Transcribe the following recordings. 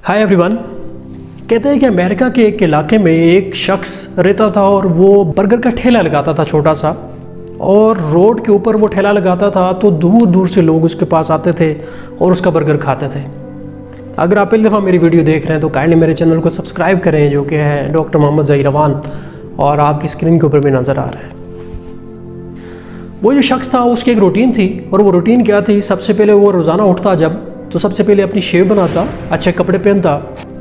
Hi everyone. कहते हैं कि अमेरिका के एक इलाके में एक शख्स रहता था और वो बर्गर का ठेला लगाता था छोटा सा, और रोड के ऊपर वो ठेला लगाता था तो दूर दूर से लोग उसके पास आते थे और उसका बर्गर खाते थे। अगर आप पहली दफ़ा मेरी वीडियो देख रहे हैं तो काइंडली मेरे चैनल को सब्सक्राइब करें, जो कि है डॉक्टर मोहम्मद ज़हीर अवान, और आपकी स्क्रीन के ऊपर भी नज़र आ रहा है। वो जो शख्स था उसकी एक रूटीन थी, और वो रूटीन क्या थी? सबसे पहले वो रोज़ाना उठता जब तो सबसे पहले अपनी शेव बनाता, अच्छे कपड़े पहनता,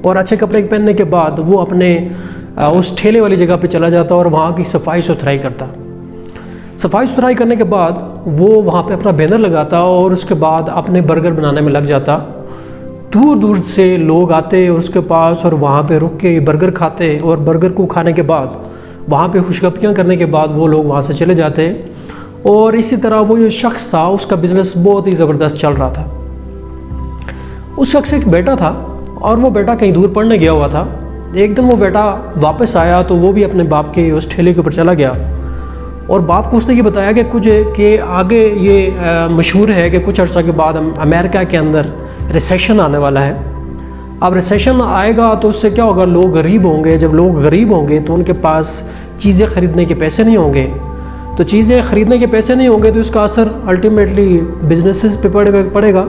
और अच्छे कपड़े पहनने के बाद वो अपने उस ठेले वाली जगह पे चला जाता और वहाँ की सफाई सुथराई करता। सफाई सुथराई करने के बाद वो वहाँ पे अपना बैनर लगाता और उसके बाद अपने बर्गर बनाने में लग जाता। दूर दूर से लोग आते और उसके पास और वहाँ पे रुक के बर्गर खाते, और बर्गर को खाने के बाद वहाँ पे खुशगपियाँ करने के बाद वो लोग वहाँ से चले जाते। और इसी तरह वो जो शख्स था उसका बिज़नेस बहुत ही ज़बरदस्त चल रहा था। उस शख्स का एक बेटा था और वो बेटा कहीं दूर पढ़ने गया हुआ था। एक दिन वो बेटा वापस आया तो वो भी अपने बाप के उस ठेले के ऊपर चला गया, और बाप को उसने ये बताया कि कुछ के आगे ये मशहूर है कि कुछ अर्सा के बाद अमेरिका के अंदर रिसेशन आने वाला है। अब रिसेशन आएगा तो उससे क्या होगा? लोग गरीब होंगे। जब लोग गरीब होंगे तो उनके पास चीज़ें ख़रीदने के पैसे नहीं होंगे, तो चीज़ें ख़रीदने के पैसे नहीं होंगे तो इसका असर अल्टीमेटली बिजनेसेस पे पड़ेगा।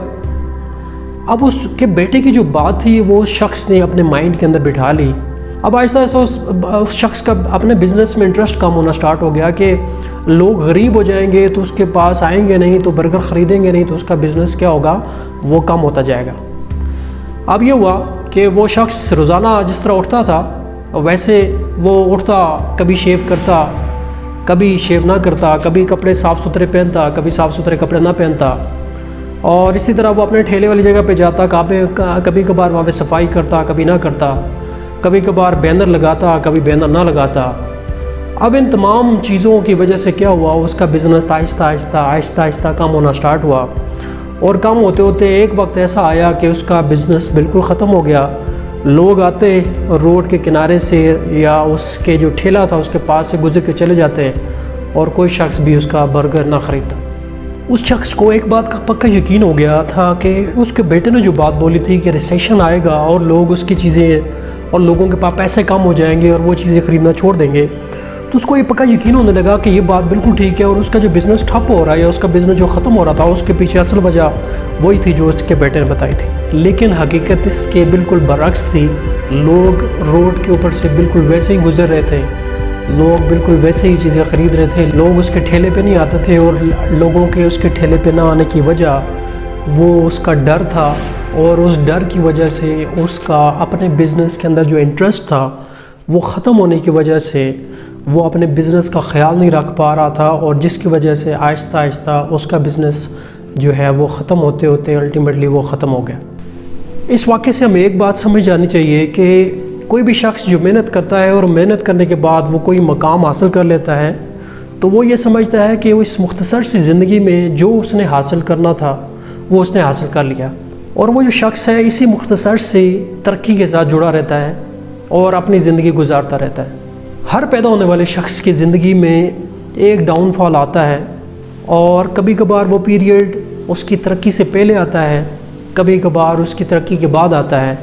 अब उसके बेटे की जो बात थी वो शख्स ने अपने माइंड के अंदर बिठा ली। अब आहिस्ता आहिस्ता उस शख्स का अपने बिज़नेस में इंटरेस्ट कम होना स्टार्ट हो गया कि लोग गरीब हो जाएंगे तो उसके पास आएंगे नहीं, तो बर्गर ख़रीदेंगे नहीं, तो उसका बिज़नेस क्या होगा? वो कम होता जाएगा। अब ये हुआ कि वो शख्स रोज़ाना जिस तरह उठता था वैसे वो उठता, कभी शेव करता, कभी शेव ना करता, कभी कपड़े साफ़ सुथरे पहनता, कभी साफ़ सुथरे कपड़े ना पहनता, और इसी तरह वो अपने ठेले वाली जगह पे जाता, कभी कभार वहाँ पे सफाई करता, कभी ना करता, कभी कभार बैनर लगाता, कभी बैनर ना लगाता। अब इन तमाम चीज़ों की वजह से क्या हुआ? उसका बिज़नेस आहिस्ता आहिस्ता कम होना स्टार्ट हुआ, और कम होते होते एक वक्त ऐसा आया कि उसका बिज़नेस बिल्कुल ख़त्म हो गया। लोग आते रोड के किनारे से या उसके जो ठेला था उसके पास से गुजर के चले जाते, और कोई शख्स भी उसका बर्गर ना ख़रीदता। उस शख्स को एक बात का पक्का यकीन हो गया था कि उसके बेटे ने जो बात बोली थी कि रिसेशन आएगा और लोग उसकी चीज़ें और लोगों के पास पैसे कम हो जाएंगे और वो चीज़ें ख़रीदना छोड़ देंगे, तो उसको ये पक्का यकीन होने लगा कि ये बात बिल्कुल ठीक है, और उसका जो बिज़नेस ठप हो रहा है या उसका बिज़नेस जो ख़त्म हो रहा था उसके पीछे असल वजह वही थी जो उसके बेटे ने बताई थी। लेकिन हकीकत इसके बिल्कुल बरअक्स थी। लोग रोड के ऊपर से बिल्कुल वैसे ही गुजर रहे थे, लोग बिल्कुल वैसे ही चीज़ें ख़रीद रहे थे। लोग उसके ठेले पे नहीं आते थे, और लोगों के उसके ठेले पे ना आने की वजह वो उसका डर था, और उस डर की वजह से उसका अपने बिज़नेस के अंदर जो इंटरेस्ट था वो ख़त्म होने की वजह से वो अपने बिज़नेस का ख्याल नहीं रख पा रहा था, और जिसकी वजह से आहिस्ता आहिस्ता उसका बिज़नेस जो है वो ख़त्म होते होते अल्टीमेटली वो ख़त्म हो गया। इस वाक़े से हमें एक बात समझ जानी चाहिए कि कोई भी शख्स जो मेहनत करता है और मेहनत करने के बाद वो कोई मकाम हासिल कर लेता है तो वो ये समझता है कि वो इस मुख्तसर सी ज़िंदगी में जो उसने हासिल करना था वो उसने हासिल कर लिया, और वो जो शख्स है इसी मुख्तसर से तरक्की के साथ जुड़ा रहता है और अपनी ज़िंदगी गुजारता रहता है। हर पैदा होने वाले शख्स की ज़िंदगी में एक डाउनफॉल आता है, और कभी कभार वो पीरियड उसकी तरक्की से पहले आता है, कभी कभार उसकी तरक्की के बाद आता है,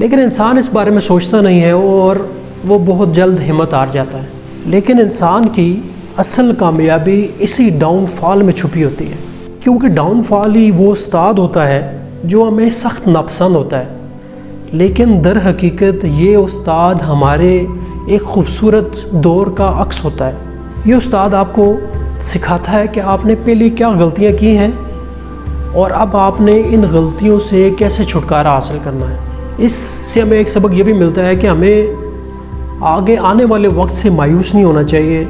लेकिन इंसान इस बारे में सोचता नहीं है और वो बहुत जल्द हिम्मत हार जाता है। लेकिन इंसान की असल कामयाबी इसी डाउनफॉल में छुपी होती है, क्योंकि डाउनफॉल ही वो उस्ताद होता है जो हमें सख्त नापसंद होता है, लेकिन दर हकीकत ये उस्ताद हमारे एक ख़ूबसूरत दौर का अक्स होता है। ये उस्ताद आपको सिखाता है कि आपने पहले क्या गलतियाँ की हैं और अब आपने इन गलतियों से कैसे छुटकारा हासिल करना है। इससे हमें एक सबक ये भी मिलता है कि हमें आगे आने वाले वक्त से मायूस नहीं होना चाहिए,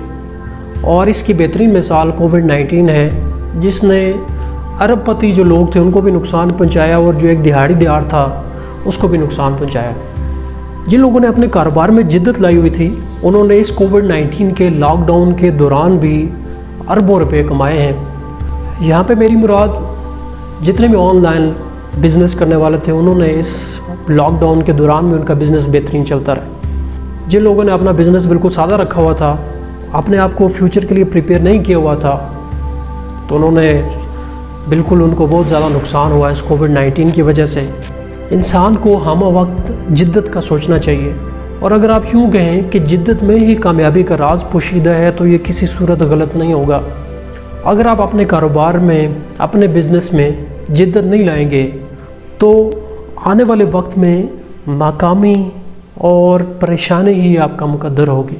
और इसकी बेहतरीन मिसाल कोविड-19 है, जिसने अरबपति जो लोग थे उनको भी नुकसान पहुंचाया, और जो एक दिहाड़ी दिहाड़ था उसको भी नुकसान पहुंचाया। जिन लोगों ने अपने कारोबार में जिद्दत लाई हुई थी उन्होंने इस कोविड-19 के लॉकडाउन के दौरान भी अरबों रुपए कमाए हैं। यहाँ पे मेरी मुराद जितने भी ऑनलाइन बिज़नेस करने वाले थे उन्होंने इस लॉकडाउन के दौरान में उनका बिज़नेस बेहतरीन चलता रहा। जिन लोगों ने अपना बिज़नेस बिल्कुल सादा रखा हुआ था, अपने आप को फ्यूचर के लिए प्रिपेयर नहीं किया हुआ था, तो उन्होंने बिल्कुल उनको बहुत ज़्यादा नुकसान हुआ इस कोविड-19 की वजह से। انسان کو ہم وقت جدت کا سوچنا چاہیے، اور اگر آپ یوں کہیں کہ جدت میں ہی کامیابی کا راز پوشیدہ ہے تو یہ کسی صورت غلط نہیں ہوگا۔ اگر آپ اپنے کاروبار میں، اپنے بزنس میں جدت نہیں لائیں گے تو آنے والے وقت میں ناکامی اور پریشانی ہی آپ کا مقدر ہوگی۔